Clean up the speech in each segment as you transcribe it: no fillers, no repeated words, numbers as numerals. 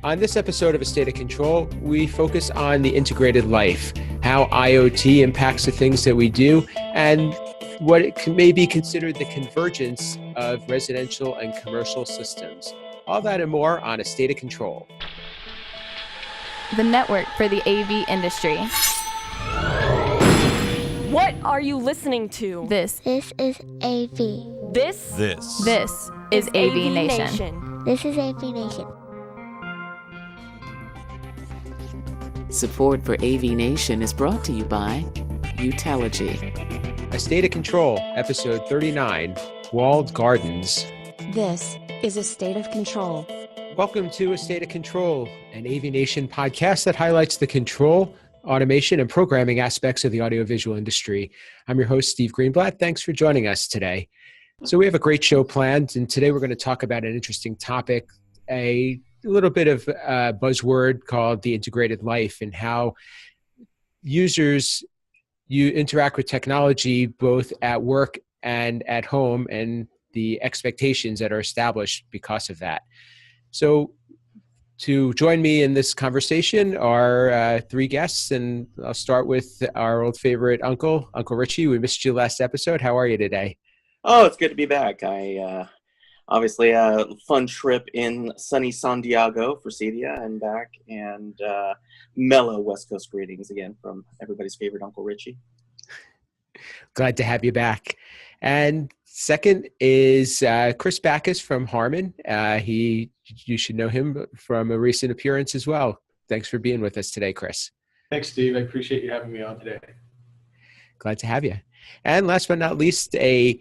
On this episode of A State of Control, we focus on the integrated life, how IoT impacts the things that we do, and what may be considered the convergence of residential and commercial systems. All that and more on A State of Control. The network for the AV industry. What are you listening to? This is AV. This is AVNation. This is AVNation. Support for AVNation is brought to you by Utelegy. A State of Control, episode 39, Walled Gardens. This is A State of Control. Welcome to A State of Control, an AVNation podcast that highlights the control, automation, and programming aspects of the audiovisual industry. I'm your host, Steve Greenblatt. Thanks for joining us today. So we have a great show planned, and today we're going to talk about an interesting topic, a little bit of a buzzword called the integrated life, and how users interact with technology both at work and at home, and the expectations that are established because of that. So to join me in this conversation are three guests, and I'll start with our old favorite Uncle Richie. We missed you last episode. How are you today? Oh, it's good to be back. Obviously a fun trip in sunny San Diego for Cedia and back, and mellow West Coast greetings again from everybody's favorite Uncle Richie. Glad to have you back. And second is Chris Backus from Harman. You should know him from a recent appearance as well. Thanks for being with us today, Chris. Thanks, Steve. I appreciate you having me on today. Glad to have you. And last but not least, a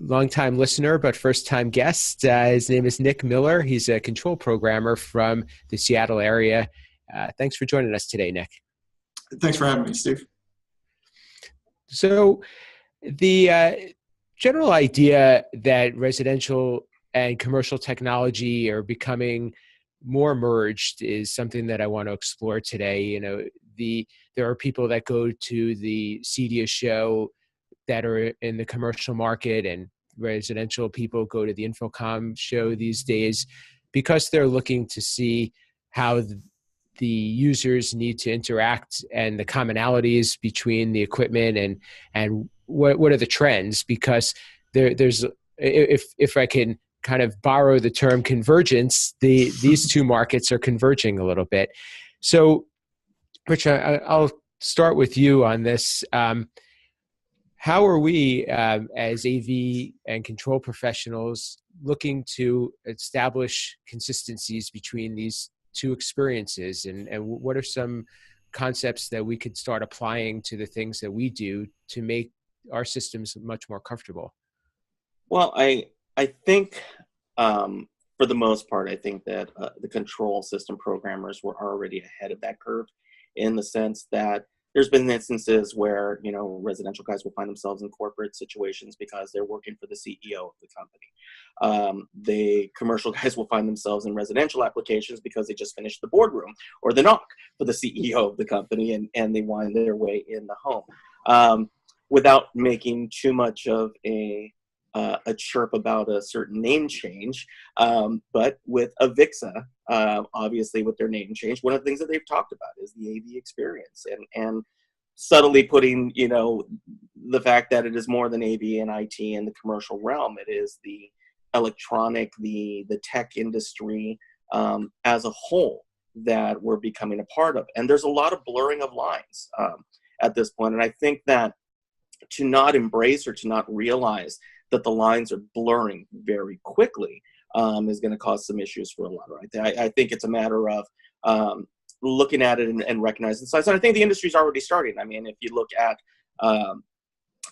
longtime listener but first-time guest. His name is Nick Miller. He's a control programmer from the Seattle area. Thanks for joining us today, Nick. Thanks for having me, Steve. So the general idea that residential and commercial technology are becoming more merged is something that I want to explore today. You know, there are people that go to the Cedia show that are in the commercial market, and residential people go to the Infocom show these days because they're looking to see how the users need to interact and the commonalities between the equipment and what are the trends, because there's if I can kind of borrow the term convergence, these two markets are converging a little bit. So Rich, I'll start with you on this. How are we as AV and control professionals looking to establish consistencies between these two experiences, and what are some concepts that we could start applying to the things that we do to make our systems much more comfortable? Well, I think for the most part, I think that the control system programmers were already ahead of that curve, in the sense that there's been instances where, you know, residential guys will find themselves in corporate situations because they're working for the CEO of the company. The commercial guys will find themselves in residential applications because they just finished the boardroom or the knock for the CEO of the company, and they wind their way in the home. Without making too much of a chirp about a certain name change, but with Avixa, obviously with their name change, one of the things that they've talked about is the AV experience, and subtly putting, you know, the fact that it is more than AV and IT in the commercial realm. It is the electronic, the tech industry as a whole that we're becoming a part of. And there's a lot of blurring of lines at this point. And I think that to not embrace or to not realize that the lines are blurring very quickly is going to cause some issues for a lot, right? I think it's a matter of looking at it and recognizing the size. And I think the industry is already starting. I mean, if you look at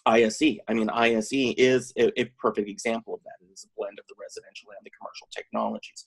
ISE, ISE is a perfect example of that. It is a blend of the residential and the commercial technologies.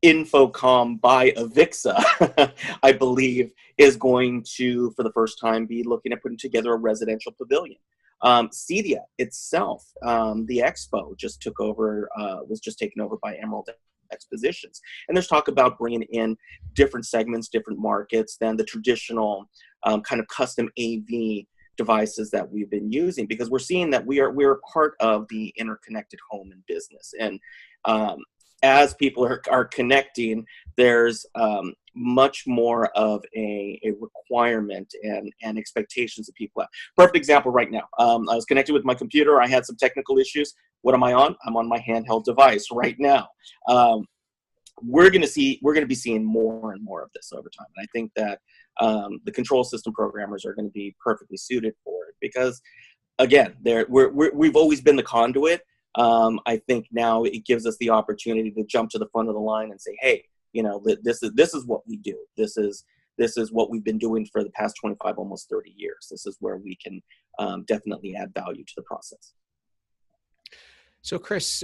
Infocom by Avixa, I believe, is going to, for the first time, be looking at putting together a residential pavilion. Cedia itself, the expo just was just taken over by Emerald Expositions. And there's talk about bringing in different segments, different markets than the traditional kind of custom AV devices that we've been using, because we're seeing that we're part of the interconnected home and business. And as people are connecting, there's much more of a requirement and expectations that people have. Perfect example right now. I was connected with my computer. I had some technical issues. What am I on? I'm on my handheld device right now. We're going to be seeing more and more of this over time. And I think that the control system programmers are going to be perfectly suited for it because, again, we've always been the conduit. I think now it gives us the opportunity to jump to the front of the line and say, hey, this is what we do. This is what we've been doing for the past 25, almost 30 years. This is where we can definitely add value to the process. So, Chris,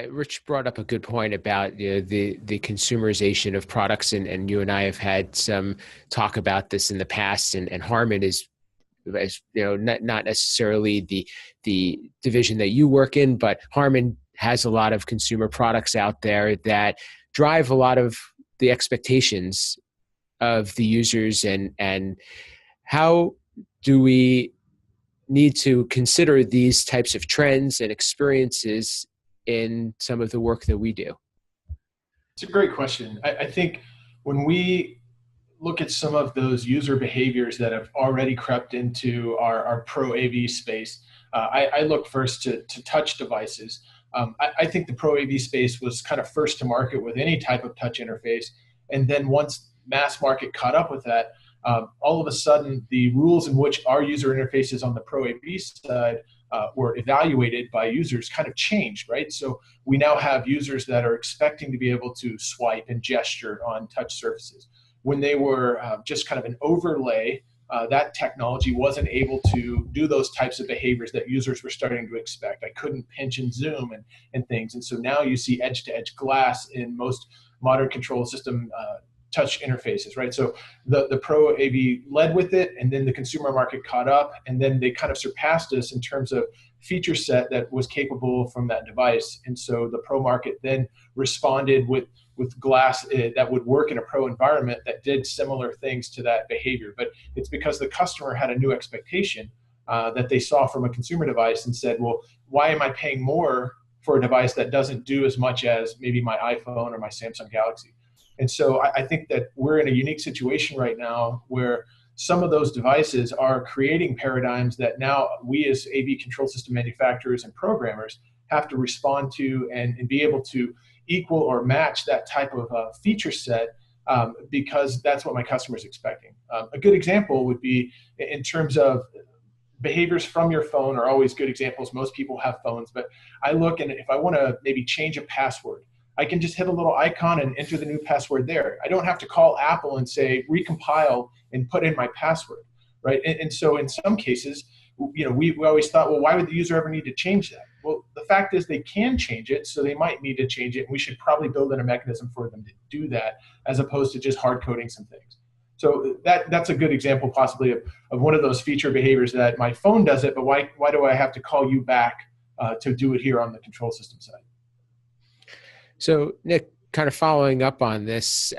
Rich brought up a good point about the consumerization of products, and you and I have had some talk about this in the past. And Harman is, not necessarily the division that you work in, but Harman has a lot of consumer products out there that drive a lot of the expectations of the users. And how do we need to consider these types of trends and experiences in some of the work that we do? It's a great question. I think when we look at some of those user behaviors that have already crept into our pro AV space, I look first to touch devices. I think the pro AV space was kind of first to market with any type of touch interface. And then once mass market caught up with that, all of a sudden the rules in which our user interfaces on the pro AV side were evaluated by users kind of changed, right? So we now have users that are expecting to be able to swipe and gesture on touch surfaces. When they were just kind of an overlay, that technology wasn't able to do those types of behaviors that users were starting to expect. I couldn't pinch and zoom and things. And so now you see edge-to-edge glass in most modern control system touch interfaces, right? So the Pro AV led with it, and then the consumer market caught up, and then they kind of surpassed us in terms of feature set that was capable from that device. And so the Pro market then responded with glass that would work in a Pro environment that did similar things to that behavior. But it's because the customer had a new expectation that they saw from a consumer device and said, well, why am I paying more for a device that doesn't do as much as maybe my iPhone or my Samsung Galaxy? And so I think that we're in a unique situation right now where some of those devices are creating paradigms that now we as AV control system manufacturers and programmers have to respond to and be able to equal or match that type of feature set because that's what my customer is expecting. A good example would be in terms of behaviors from your phone are always good examples. Most people have phones, but I look and if I want to maybe change a password, I can just hit a little icon and enter the new password there. I don't have to call Apple and say, recompile and put in my password, right? And so in some cases, we always thought, well, why would the user ever need to change that? Well, the fact is they can change it, so they might need to change it. And we should probably build in a mechanism for them to do that as opposed to just hard coding some things. So that's a good example possibly of one of those feature behaviors that my phone does it, but why do I have to call you back to do it here on the control system side? So, Nick, kind of following up on this,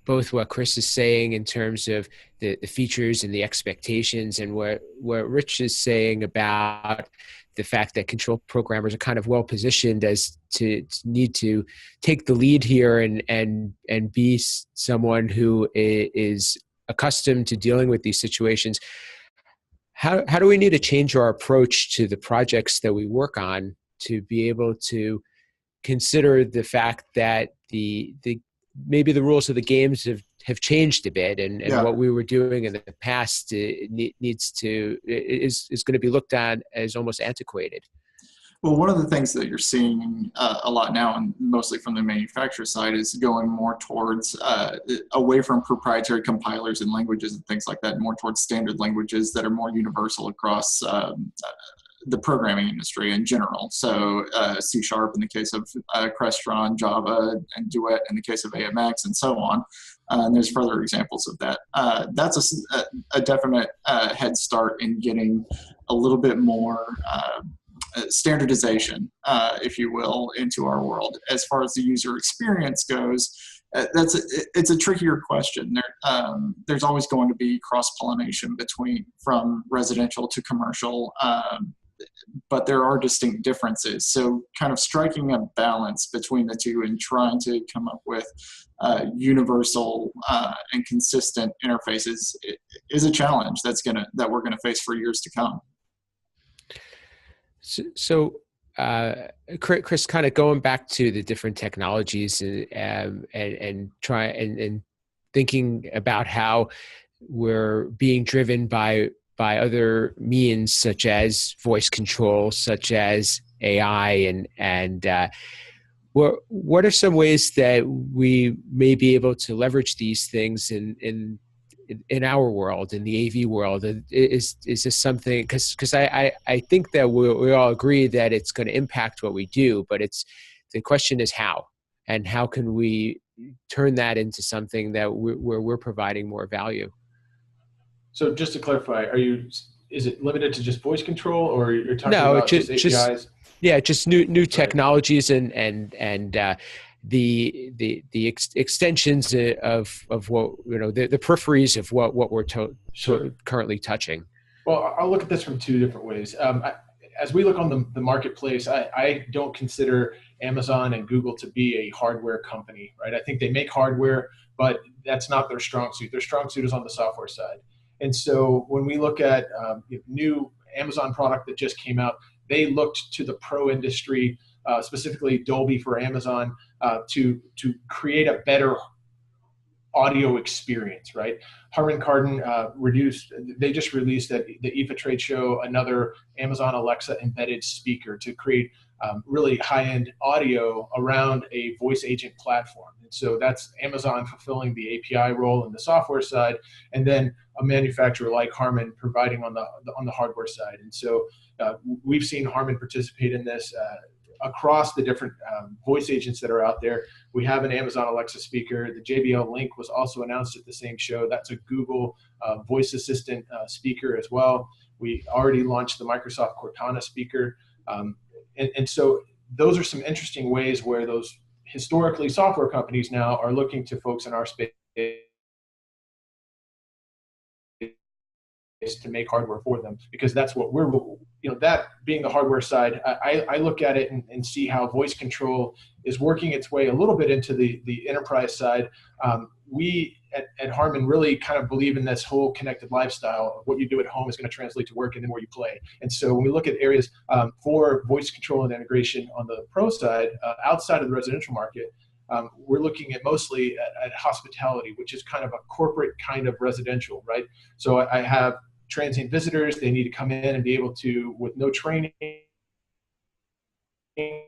both what Chris is saying in terms of the features and the expectations and what Rich is saying about the fact that control programmers are kind of well positioned as to need to take the lead here and be someone who is accustomed to dealing with these situations. How do we need to change our approach to the projects that we work on to be able to consider the fact that the maybe the rules of the games have changed a bit, and what we were doing in the past is going to be looked at as almost antiquated. Well, one of the things that you're seeing a lot now, and mostly from the manufacturer side, is going more towards away from proprietary compilers and languages and things like that, more towards standard languages that are more universal across the programming industry in general. So C# in the case of Crestron, Java, and Duet in the case of AMX, and so on. And there's further examples of that. That's a definite head start in getting a little bit more standardization, if you will, into our world. As far as the user experience goes, it's a trickier question. There's always going to be cross-pollination from residential to commercial but there are distinct differences. So kind of striking a balance between the two and trying to come up with universal and consistent interfaces is a challenge that we're gonna face for years to come. So Chris, kind of going back to the different technologies and try and thinking about how we're being driven by other means such as voice control, such as AI, and what are some ways that we may be able to leverage these things in our world, in the AV world? Is this something, because I think that we all agree that it's going to impact what we do, but the question is how, and how can we turn that into something that where we're providing more value? So just to clarify, is it limited to just voice control, or you're talking No, about just APIs? Yeah, just new technologies and the extensions of what, the peripheries of what we're currently touching. Well, I'll look at this from two different ways. As we look on the marketplace, I don't consider Amazon and Google to be a hardware company, right? I think they make hardware, but that's not their strong suit. Their strong suit is on the software side. And so when we look at new Amazon product that just came out, they looked to the pro industry, specifically Dolby for Amazon, to create a better audio experience, right? Harman Kardon they just released at the IFA trade show another Amazon Alexa embedded speaker to create really high-end audio around a voice agent platform. And so that's Amazon fulfilling the API role in the software side, and then a manufacturer like Harman providing on the hardware side. And so we've seen Harman participate in this across the different voice agents that are out there. We have an Amazon Alexa speaker. The JBL Link was also announced at the same show. That's a Google voice assistant speaker as well. We already launched the Microsoft Cortana speaker. And so those are some interesting ways where those historically software companies now are looking to folks in our space to make hardware for them, because that's what we're, that being the hardware side, I look at it and see how voice control is working its way a little bit into the enterprise side. We at Harman really kind of believe in this whole connected lifestyle. What you do at home is going to translate to work and then where you play. And so when we look at areas for voice control and integration on the pro side, outside of the residential market, we're looking at mostly at hospitality, which is kind of a corporate kind of residential, right? So I have transient visitors. They need to come in and be able to, with no training, be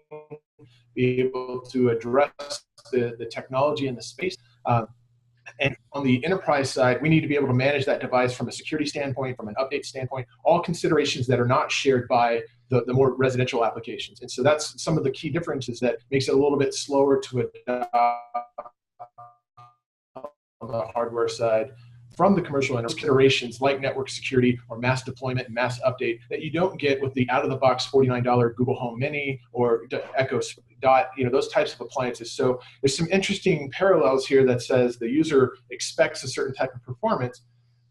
able to address the technology in the space. And on the enterprise side, we need to be able to manage that device from a security standpoint, from an update standpoint, all considerations that are not shared by the more residential applications. And so that's some of the key differences that makes it a little bit slower to adopt on the hardware side from the commercial considerations like network security or mass deployment and mass update that you don't get with the out-of-the-box $49 Google Home Mini or Echo Dot, those types of appliances. So there's some interesting parallels here that says the user expects a certain type of performance,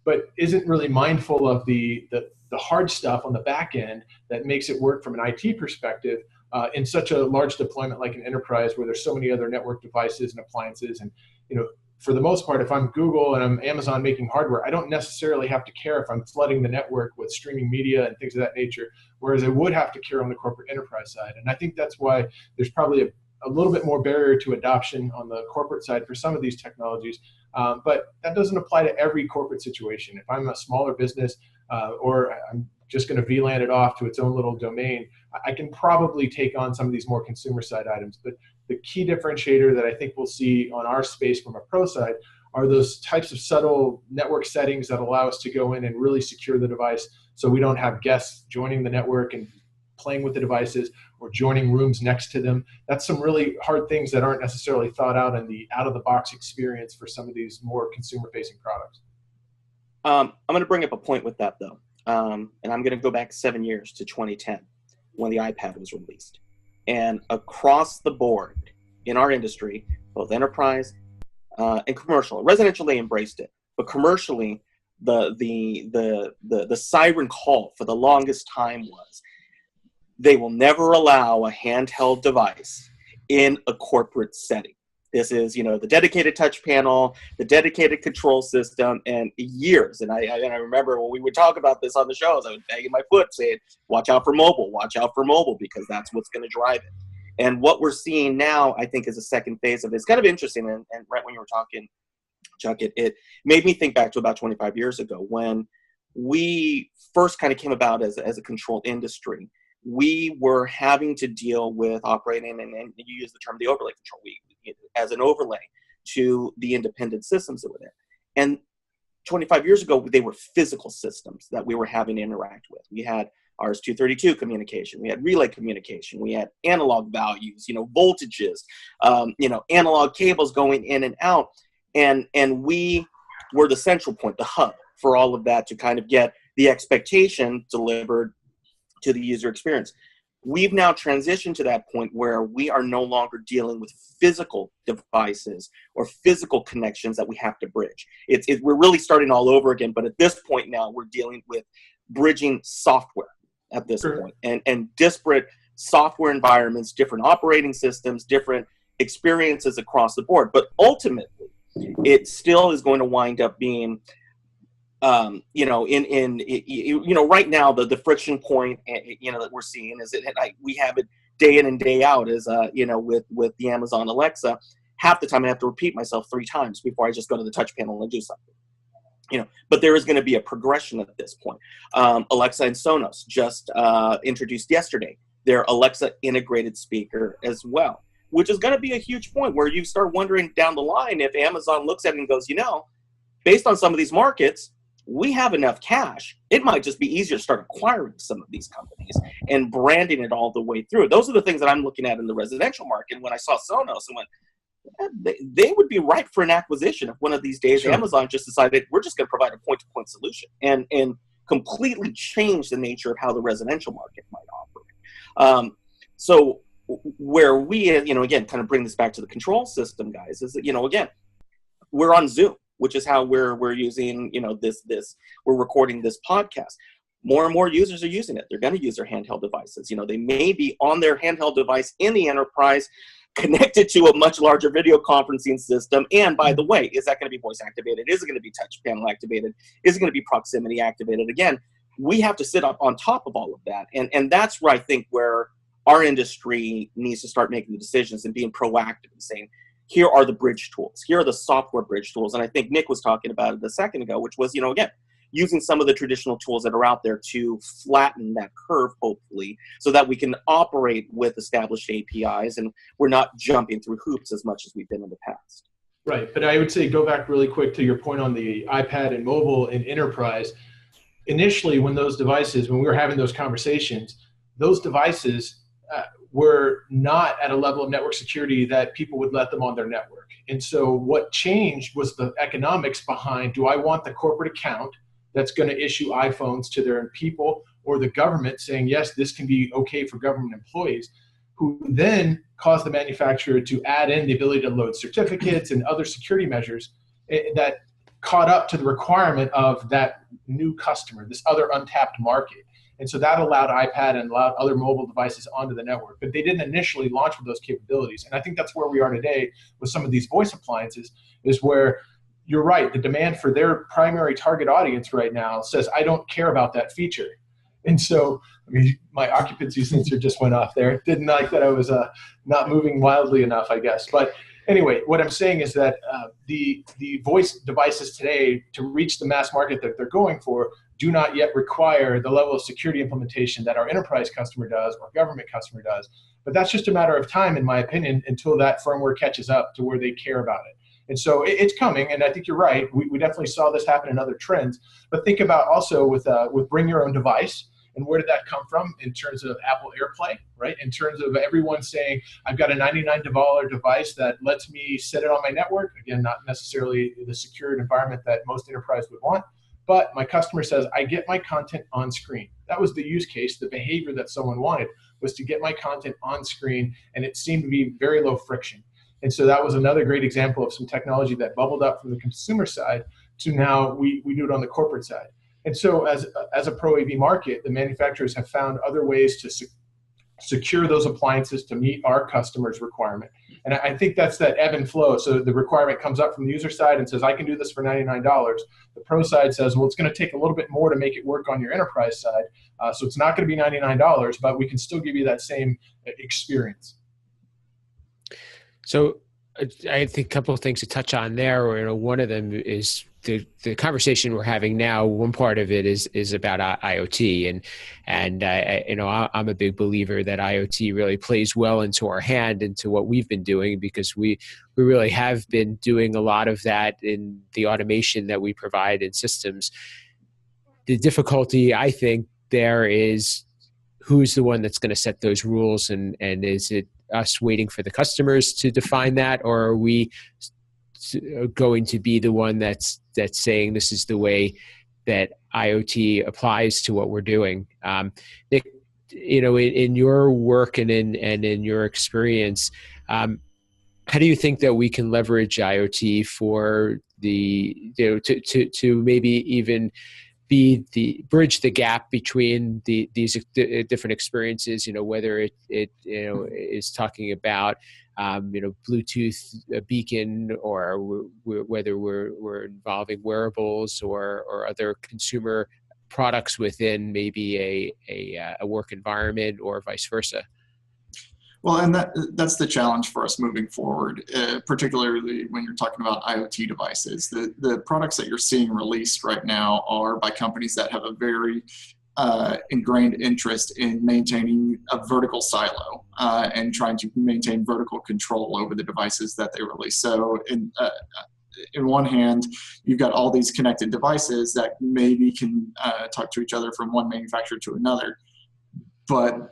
but isn't really mindful of the hard stuff on the back end that makes it work from an IT perspective in such a large deployment like an enterprise where there's so many other network devices and appliances. And for the most part, if I'm Google and I'm Amazon making hardware, I don't necessarily have to care if I'm flooding the network with streaming media and things of that nature, whereas I would have to care on the corporate enterprise side. And I think that's why there's probably a little bit more barrier to adoption on the corporate side for some of these technologies. But that doesn't apply to every corporate situation. If I'm a smaller business or I'm just going to VLAN it off to its own little domain, I can probably take on some of these more consumer side items. But the key differentiator that I think we'll see on our space from a pro side are those types of subtle network settings that allow us to go in and really secure the device so we don't have guests joining the network and playing with the devices or joining rooms next to them. That's some really hard things that aren't necessarily thought out in the out-of-the-box experience for some of these more consumer-facing products. I'm going to bring up a point with that, though. And I'm going to go back 7 years to 2010 when the iPad was released. And across the board in our industry, both enterprise and commercial, residential, they embraced it. But commercially, the siren call for the longest time was, they will never allow a handheld device in a corporate setting. This is, the dedicated touch panel, the dedicated control system, and years. And I remember when we would talk about this on the shows, I was banging my foot saying, watch out for mobile, because that's what's going to drive it. And what we're seeing now, I think, is a second phase of it. It's kind of interesting. And right when you were talking, Chuck, it made me think back to about 25 years ago when we first kind of came about as a controlled industry. We were having to deal with operating, and you use the term the overlay control, as an overlay to the independent systems that were there. And 25 years ago, they were physical systems that we were having to interact with. We had RS-232 communication, we had relay communication, we had analog values, voltages, analog cables going in and out. And we were the central point, the hub for all of that to kind of get the expectation delivered to the user experience. We've now transitioned to that point where we are no longer dealing with physical devices or physical connections that we have to bridge. We're really starting all over again, but at this point now we're dealing with bridging software at this point, and disparate software environments, different operating systems, different experiences across the board. But ultimately, it still is going to wind up being right now, the friction point, that we're seeing is we have it day in and day out is, with the Amazon Alexa, half the time I have to repeat myself 3 times before I just go to the touch panel and do something, but there is going to be a progression at this point. Alexa and Sonos just introduced yesterday their Alexa integrated speaker as well, which is going to be a huge point where you start wondering down the line if Amazon looks at it and goes, based on some of these markets, we have enough cash. It might just be easier to start acquiring some of these companies and branding it all the way through. Those are the things that I'm looking at in the residential market. When I saw Sonos, I went, they would be ripe for an acquisition if one of these days Amazon just decided we're just going to provide a point-to-point solution and completely change the nature of how the residential market might operate. So where we, again, kind of bring this back to the control system, guys, is that, again, we're on Zoom, which is how we're using, we're recording this podcast. More and more users are using it. They're going to use their handheld devices. They may be on their handheld device in the enterprise, connected to a much larger video conferencing system. And by the way, is that going to be voice activated? Is it going to be touch panel activated? Is it going to be proximity activated? Again, we have to sit up on top of all of that. And that's where I think where our industry needs to start making the decisions and being proactive and saying, here are the bridge tools. Here are the software bridge tools. And I think Nick was talking about it a second ago, which was, again, using some of the traditional tools that are out there to flatten that curve, hopefully, so that we can operate with established APIs and we're not jumping through hoops as much as we've been in the past. Right. But I would say go back really quick to your point on the iPad and mobile and enterprise. Initially, when we were having those conversations, those devices were not at a level of network security that people would let them on their network. And so what changed was the economics behind, do I want the corporate account that's going to issue iPhones to their people, or the government saying, yes, this can be okay for government employees, who then caused the manufacturer to add in the ability to load certificates and other security measures that caught up to the requirement of that new customer, this other untapped market. And so that allowed iPad and allowed other mobile devices onto the network. But they didn't initially launch with those capabilities. And I think that's where we are today with some of these voice appliances, is where you're right, the demand for their primary target audience right now says, I don't care about that feature. And so, my occupancy sensor just went off there. Didn't like that I was not moving wildly enough, I guess. But anyway, what I'm saying is that the voice devices today, to reach the mass market that they're going for, do not yet require the level of security implementation that our enterprise customer does or government customer does. But that's just a matter of time, in my opinion, until that firmware catches up to where they care about it. And so it's coming, and I think you're right. We definitely saw this happen in other trends. But think about also with bring your own device, and where did that come from in terms of Apple AirPlay, right? In terms of everyone saying, I've got a $99 device that lets me set it on my network. Again, not necessarily the secured environment that most enterprise would want. But my customer says, I get my content on screen. That was the use case. The behavior that someone wanted was to get my content on screen, and it seemed to be very low friction. And so that was another great example of some technology that bubbled up from the consumer side to now we do it on the corporate side. And so as a pro AV market, the manufacturers have found other ways to secure those appliances to meet our customers' requirement. And I think that's that ebb and flow. So the requirement comes up from the user side and says, I can do this for $99. The pro side says, well, it's going to take a little bit more to make it work on your enterprise side. So it's not going to be $99, but we can still give you that same experience. So I think a couple of things to touch on there. One of them is the conversation we're having now. One part of it is about IoT, and I'm a big believer that IoT really plays well into our hand, into what we've been doing, because we really have been doing a lot of that in the automation that we provide in systems. The difficulty, I think, there is who's the one that's going to set those rules, and is it us waiting for the customers to define that, or are we going to be the one that's saying this is the way that IoT applies to what we're doing? Nick, in your work and in your experience, how do you think that we can leverage IoT for to maybe even bridge the gap between these different experiences, whether it is talking about Bluetooth beacon, or whether we're involving wearables or other consumer products within maybe a work environment, or vice versa? Well, and that's the challenge for us moving forward, particularly when you're talking about IoT devices. The products that you're seeing released right now are by companies that have a very ingrained interest in maintaining a vertical silo and trying to maintain vertical control over the devices that they release. So in one hand, you've got all these connected devices that maybe can talk to each other from one manufacturer to another, but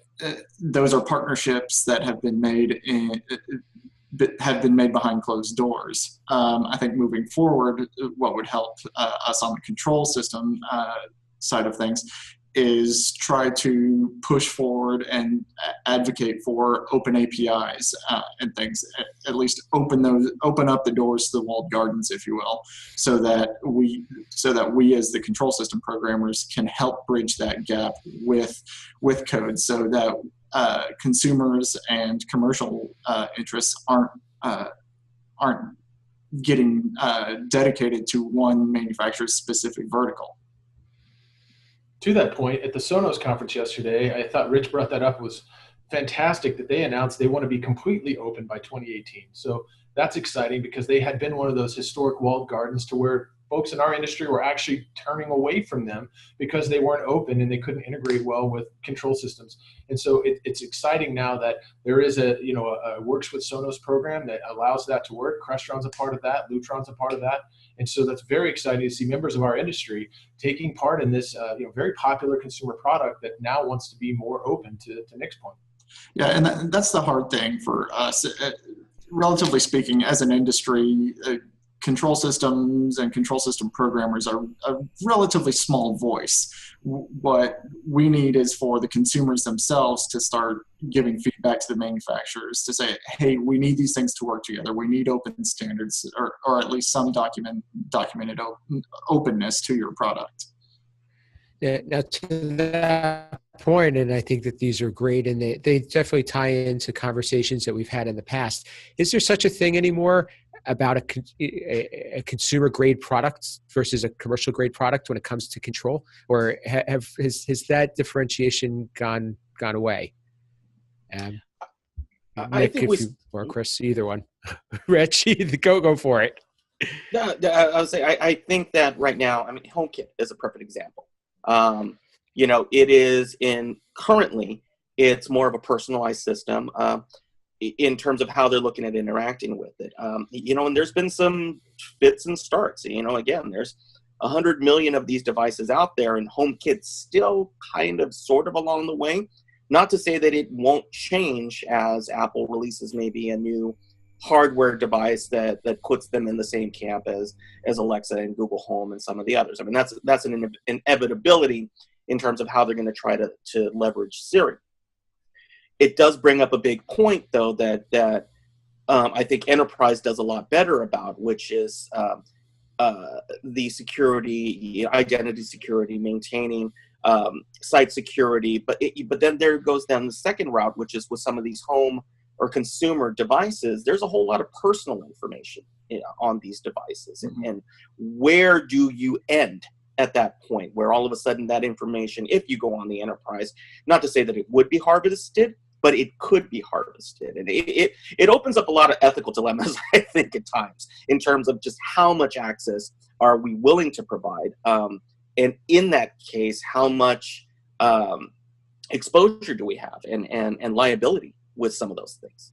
those are partnerships that have been made behind closed doors. I think moving forward, what would help us on the control system side of things is try to push forward and advocate for open APIs and things. At least open up the doors to the walled gardens, if you will, so that we as the control system programmers can help bridge that gap with code, so that consumers and commercial interests aren't getting dedicated to one manufacturer's specific vertical. To that point, at the Sonos conference yesterday, I thought Rich brought that up. It was fantastic that they announced they want to be completely open by 2018. So that's exciting, because they had been one of those historic walled gardens to where folks in our industry were actually turning away from them because they weren't open and they couldn't integrate well with control systems. And so it's exciting now that there is a Works with Sonos program that allows that to work. Crestron's a part of that. Lutron's a part of that. And so that's very exciting to see members of our industry taking part in this very popular consumer product that now wants to be more open, to Nick's point. Yeah, and that's the hard thing for us. Relatively speaking, as an industry, control systems and control system programmers are a relatively small voice. What we need is for the consumers themselves to start giving feedback to the manufacturers to say, hey, we need these things to work together. We need open standards, or at least some documented openness to your product. Yeah, now to that point, and I think that these are great, and they definitely tie into conversations that we've had in the past. Is there such a thing anymore about a consumer grade product versus a commercial grade product when it comes to control, or has that differentiation gone away? Nick, or Chris, either one. Rich, go for it. I would say I think that right now, HomeKit is a perfect example. It is currently it's more of a personalized system. In terms of how they're looking at interacting with it. And there's been some fits and starts. Again, there's 100 million of these devices out there, and HomeKit's still kind of sort of along the way. Not to say that it won't change as Apple releases maybe a new hardware device that puts them in the same camp as Alexa and Google Home and some of the others. That's an inevitability in terms of how they're going to try to leverage Siri. It does bring up a big point, though, that I think enterprise does a lot better about, which is the security, identity security, maintaining site security, but then there goes down the second route, which is with some of these home or consumer devices. There's a whole lot of personal information, on these devices, and where do you end at that point, where all of a sudden that information, if you go on the enterprise, not to say that it would be harvested, but it could be harvested. And it opens up a lot of ethical dilemmas, I think, at times, in terms of just how much access are we willing to provide. And in that case, how much exposure do we have and liability with some of those things?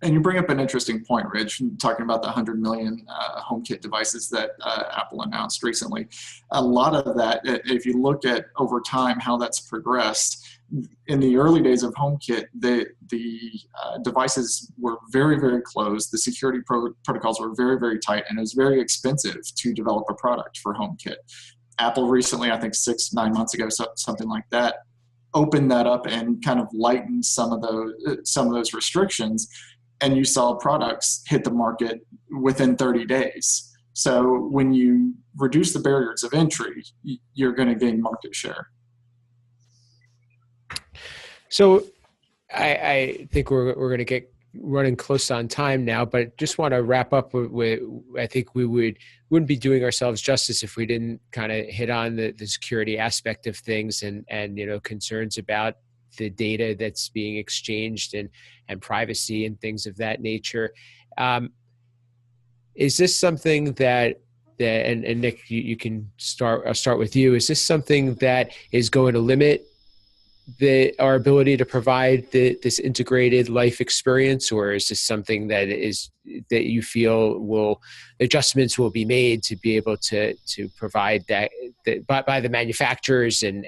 And you bring up an interesting point, Rich, talking about the 100 million HomeKit devices that Apple announced recently. A lot of that, if you look at over time how that's progressed, in the early days of HomeKit, the devices were very, very closed. The security protocols were very, very tight, and it was very expensive to develop a product for HomeKit. Apple recently, I think 6-9 months ago, something like that, opened that up and kind of lightened some of those restrictions, and you saw products hit the market within 30 days. So when you reduce the barriers of entry, you're going to gain market share. So I think we're going to get running close on time now, but just want to wrap up with I think we wouldn't be doing ourselves justice if we didn't kind of hit on the security aspect of things and concerns about the data that's being exchanged and privacy and things of that nature. Is this something that and Nick, you can start. I'll start with you. Is this something that is going to limit our ability to provide this integrated life experience, or is this something that you feel adjustments will be made to be able to provide that by the manufacturers and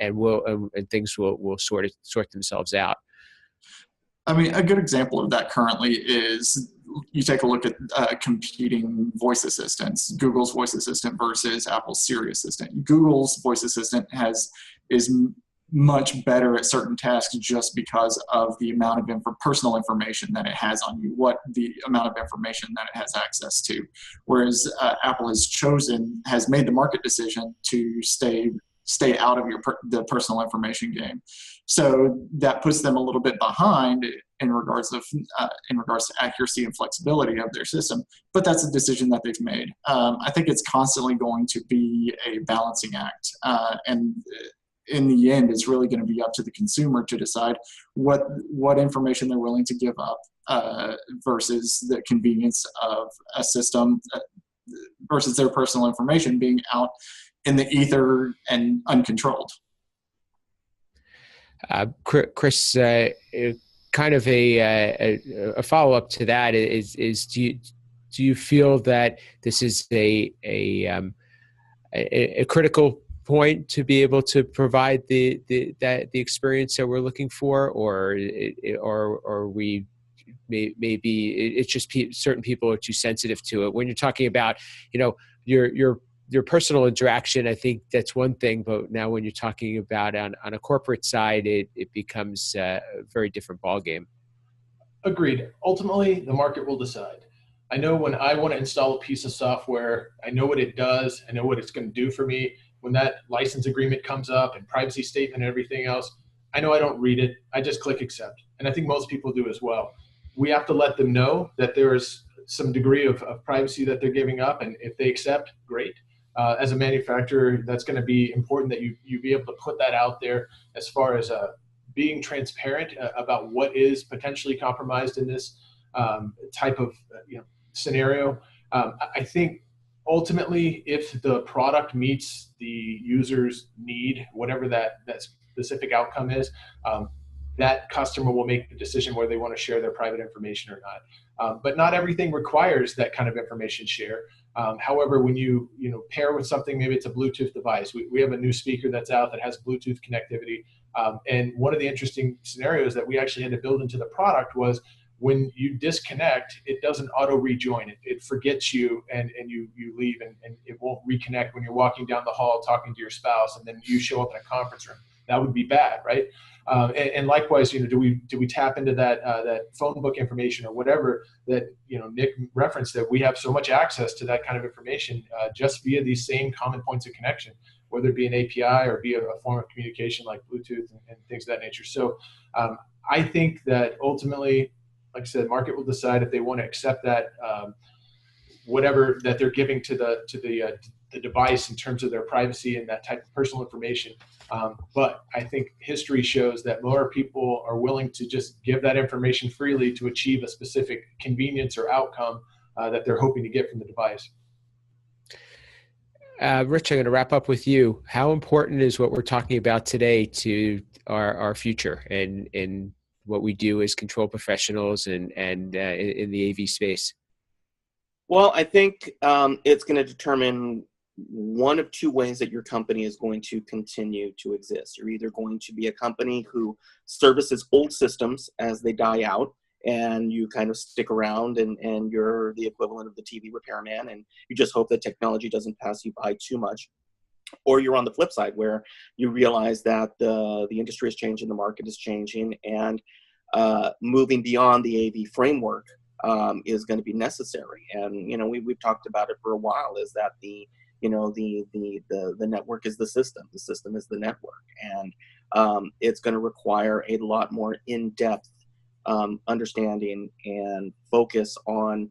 things will sort themselves out? I mean, a good example of that currently is you take a look at competing voice assistants, Google's voice assistant versus Apple's Siri assistant. Google's voice assistant is much better at certain tasks just because of the amount of personal information that it has on you, what the amount of information that it has access to. Whereas Apple has made the market decision to stay out of the personal information game. So that puts them a little bit behind in regards to accuracy and flexibility of their system. But that's a decision that they've made. I think it's constantly going to be a balancing act, and in the end, it's really going to be up to the consumer to decide what information they're willing to give up versus the convenience of a system versus their personal information being out in the ether and uncontrolled. Chris, kind of a follow-up to that is do you feel that this is a critical point to be able to provide the experience that we're looking for, or we maybe it's just certain people are too sensitive to it? When you're talking about your personal interaction, I think that's one thing, but now when you're talking about on a corporate side, it becomes a very different ballgame. Agreed. Ultimately, the market will decide. I know when I want to install a piece of software, I know what it does, I know what it's going to do for me. When that license agreement comes up and privacy statement and everything else, I know I don't read it. I just click accept. And I think most people do as well. We have to let them know that there is some degree of privacy that they're giving up. And if they accept, great. As a manufacturer, that's going to be important that you be able to put that out there as far as being transparent about what is potentially compromised in this type of scenario. I think ultimately, if the product meets the user's need, whatever that specific outcome is, that customer will make the decision whether they want to share their private information or not. But not everything requires that kind of information share. However, when you pair with something, maybe it's a Bluetooth device. We have a new speaker that's out that has Bluetooth connectivity. And one of the interesting scenarios that we actually had to build into the product was when you disconnect, it doesn't auto rejoin. It forgets you and you leave and it won't reconnect when you're walking down the hall talking to your spouse and then you show up in a conference room. That would be bad, right? And likewise, do we tap into that phone book information or whatever that Nick referenced, that we have so much access to that kind of information just via these same common points of connection. whether it be an API or be a form of communication like Bluetooth and things of that nature. So I think that ultimately, like I said, market will decide if they want to accept that whatever that they're giving to the device in terms of their privacy and that type of personal information. But I think history shows that more people are willing to just give that information freely to achieve a specific convenience or outcome that they're hoping to get from the device. Rich, I'm going to wrap up with you. How important is what we're talking about today to our future and what we do as control professionals and in the AV space? Well, I think it's going to determine one of two ways that your company is going to continue to exist. You're either going to be a company who services old systems as they die out, and you kind of stick around and you're the equivalent of the TV repairman, and you just hope that technology doesn't pass you by too much. Or you're on the flip side where you realize that the industry is changing, the market is changing, and moving beyond the AV framework is going to be necessary. And we've talked about it for a while, is that the network is the system is the network, and it's going to require a lot more in-depth understanding and focus on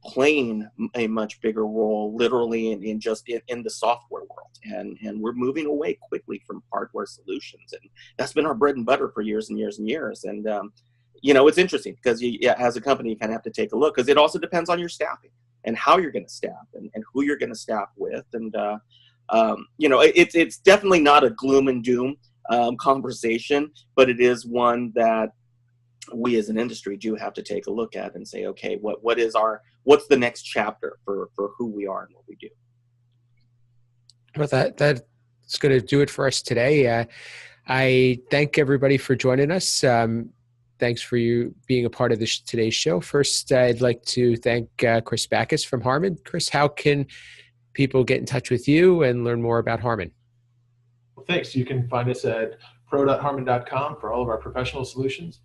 playing a much bigger role literally in the software world, and we're moving away quickly from hardware solutions, and that's been our bread and butter for years and years and years. And it's interesting because you, as a company, you kind of have to take a look, because it also depends on your staffing and how you're going to staff and who you're going to staff with. And, it's definitely not a gloom and doom conversation, but it is one that we as an industry do have to take a look at and say, okay, what's the next chapter for who we are and what we do? Well, that's going to do it for us today. I thank everybody for joining us. Thanks for you being a part of today's show. First, I'd like to thank Chris Backus from Harman. Chris, how can people get in touch with you and learn more about Harman? Well, thanks. You can find us at pro.harman.com for all of our professional solutions.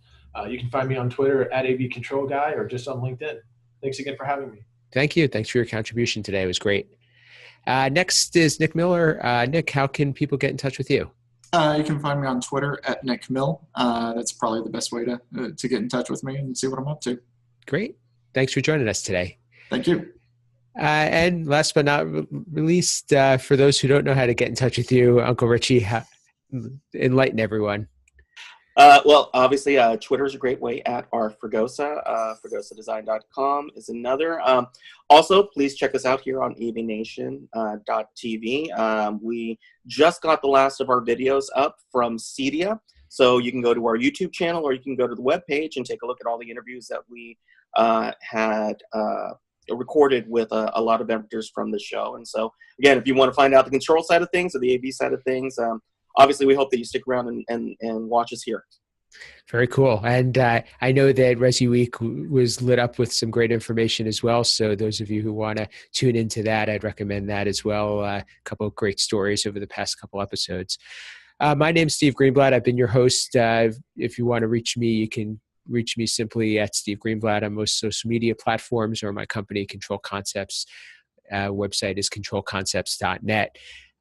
You can find me on Twitter at AVControlGuy or just on LinkedIn. Thanks again for having me. Thank you. Thanks for your contribution today. It was great. Next is Nick Miller. Nick, how can people get in touch with you? You can find me on Twitter at Nick Mill. That's probably the best way to get in touch with me and see what I'm up to. Great. Thanks for joining us today. Thank you. And last but not least, for those who don't know how to get in touch with you, Uncle Richie, enlighten everyone. Well, obviously, Twitter is a great way at our Fregosa. Fregosadesign.com is another. Also, please check us out here on AVNation.tv. We just got the last of our videos up from Cedia. So you can go to our YouTube channel, or you can go to the webpage and take a look at all the interviews that we had recorded with a lot of vendors from the show. And so, again, if you want to find out the control side of things or the AV side of things, obviously, we hope that you stick around and watch us here. Very cool. And I know that Resi Week was lit up with some great information as well. So those of you who want to tune into that, I'd recommend that as well. A couple of great stories over the past couple episodes. My name's Steve Greenblatt. I've been your host. If you want to reach me, you can reach me simply at Steve Greenblatt on most social media platforms, or my company, Control Concepts. Website is controlconcepts.net.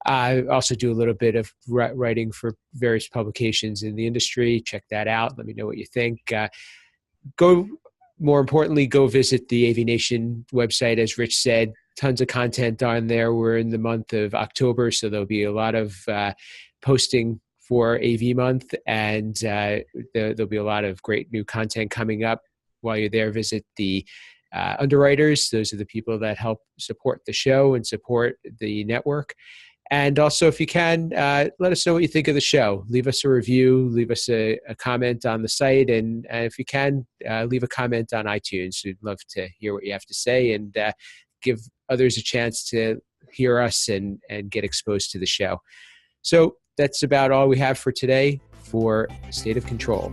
I also do a little bit of writing for various publications in the industry. Check that out. Let me know what you think. More importantly, go visit the AVNation website. As Rich said, tons of content on there. We're in the month of October, so there'll be a lot of posting for AV month, and there'll be a lot of great new content coming up. While you're there, visit the underwriters. Those are the people that help support the show and support the network. And also, if you can, let us know what you think of the show. Leave us a review, leave us a comment on the site, and if you can, leave a comment on iTunes. We'd love to hear what you have to say and give others a chance to hear us and get exposed to the show. So that's about all we have for today for State of Control.